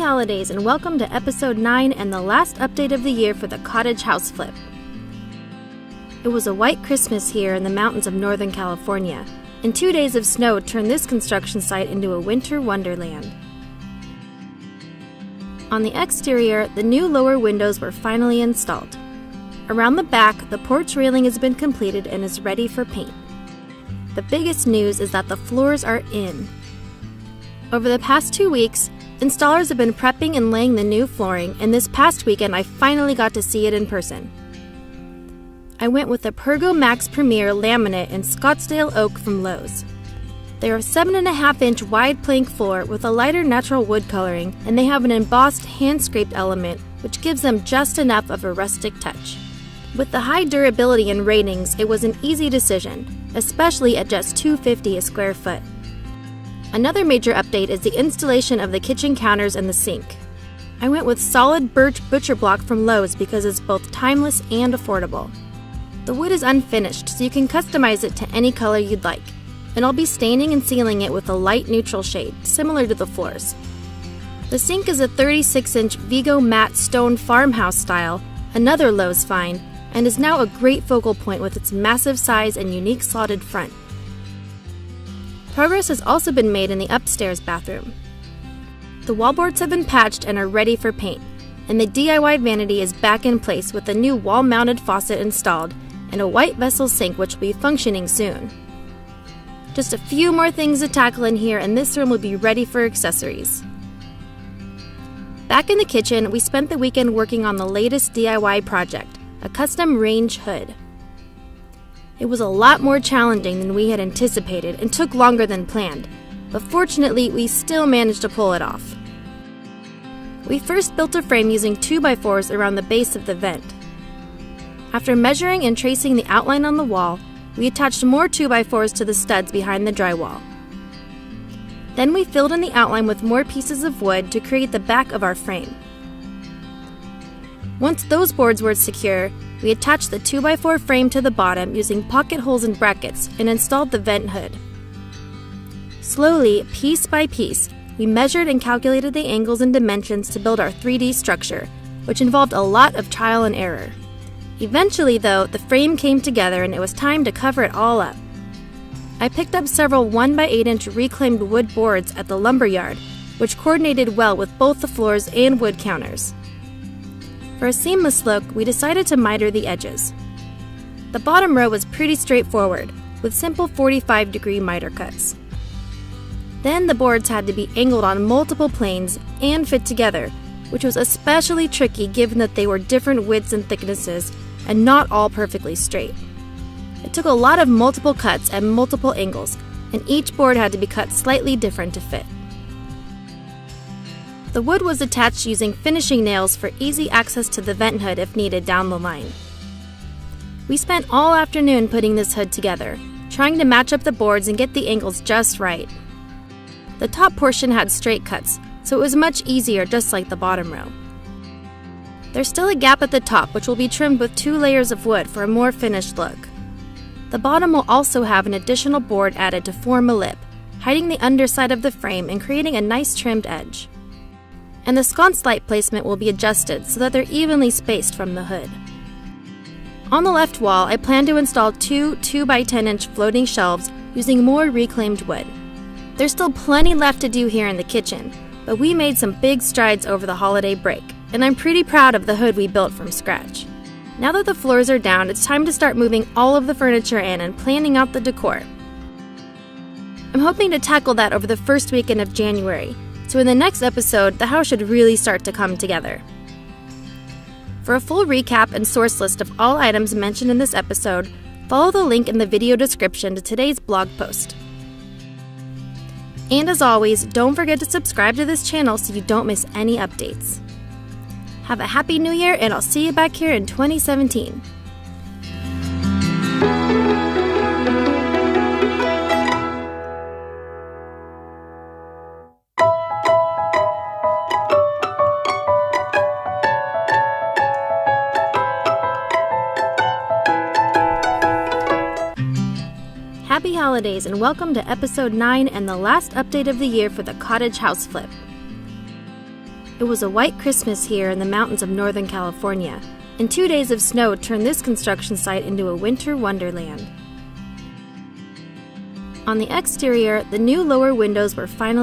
holidays and welcome to episode 9 and the last update of the year for the Cottage house flip. It was a white Christmas here in the mountains of Northern California, and 2 days of snow turned this construction site into a winter wonderland. On the exterior, the new lower windows were finally installed. Around the back, the porch railing has been completed and is ready for paint. The biggest news is that the floors are in. Over the past 2 weeks, installers have been prepping and laying the new flooring, and this past weekend I finally got to see it in person. I went with the Pergo Max Premier laminate in Scottsdale Oak from Lowe's. They are a 7.5-inch wide plank floor with a lighter natural wood coloring, and they have an embossed hand-scraped element which gives them just enough of a rustic touch. With the high durability and ratings, it was an easy decision, especially at just $250 a square foot. Another major update is the installation of the kitchen counters and the sink. I went with solid birch butcher block from Lowe's because it's both timeless and affordable. The wood is unfinished, so you can customize it to any color you'd like, and I'll be staining and sealing it with a light neutral shade, similar to the floors. The sink is a 36-inch Vigo matte stone farmhouse style, another Lowe's find, and is now a great focal point with its massive size and unique slotted front. Progress has also been made in the upstairs bathroom. The wallboards have been patched and are ready for paint, and the DIY vanity is back in place with a new wall-mounted faucet installed and a white vessel sink which will be functioning soon. Just a few more things to tackle in here and this room will be ready for accessories. Back in the kitchen, we spent the weekend working on the latest DIY project, a custom range hood. It was a lot more challenging than we had anticipated and took longer than planned, but fortunately we still managed to pull it off. We first built a frame using 2x4s around the base of the vent. After measuring and tracing the outline on the wall, we attached more 2x4s to the studs behind the drywall. Then we filled in the outline with more pieces of wood to create the back of our frame. Once those boards were secure, we attached the 2x4 frame to the bottom using pocket holes and brackets and installed the vent hood. Slowly, piece by piece, we measured and calculated the angles and dimensions to build our 3D structure, which involved a lot of trial and error. Eventually, though, the frame came together and it was time to cover it all up. I picked up several 1x8-inch reclaimed wood boards at the lumber yard, which coordinated well with both the floors and wood counters. For a seamless look, we decided to miter the edges. The bottom row was pretty straightforward, with simple 45-degree miter cuts. Then the boards had to be angled on multiple planes and fit together, which was especially tricky given that they were different widths and thicknesses and not all perfectly straight. It took a lot of multiple cuts at multiple angles, and each board had to be cut slightly different to fit. The wood was attached using finishing nails for easy access to the vent hood if needed down the line. We spent all afternoon putting this hood together, trying to match up the boards and get the angles just right. The top portion had straight cuts, so it was much easier just like the bottom row. There's still a gap at the top which will be trimmed with 2 layers of wood for a more finished look. The bottom will also have an additional board added to form a lip, hiding the underside of the frame and creating a nice trimmed edge. And the sconce light placement will be adjusted so that they're evenly spaced from the hood. On the left wall, I plan to install 2 2x10-inch floating shelves using more reclaimed wood. There's still plenty left to do here in the kitchen, but we made some big strides over the holiday break, and I'm pretty proud of the hood we built from scratch. Now that the floors are down, it's time to start moving all of the furniture in and planning out the decor. I'm hoping to tackle that over the first weekend of January, so in the next episode, the house should really start to come together. For a full recap and source list of all items mentioned in this episode, follow the link in the video description to today's blog post. And as always, don't forget to subscribe to this channel so you don't miss any updates. Have a happy new year, and I'll see you back here in 2017. Happy holidays and welcome to episode 9 and the last update of the year for the Cottage house flip. It was a white Christmas here in the mountains of Northern California, and 2 days of snow turned this construction site into a winter wonderland. On the exterior, the new lower windows were finally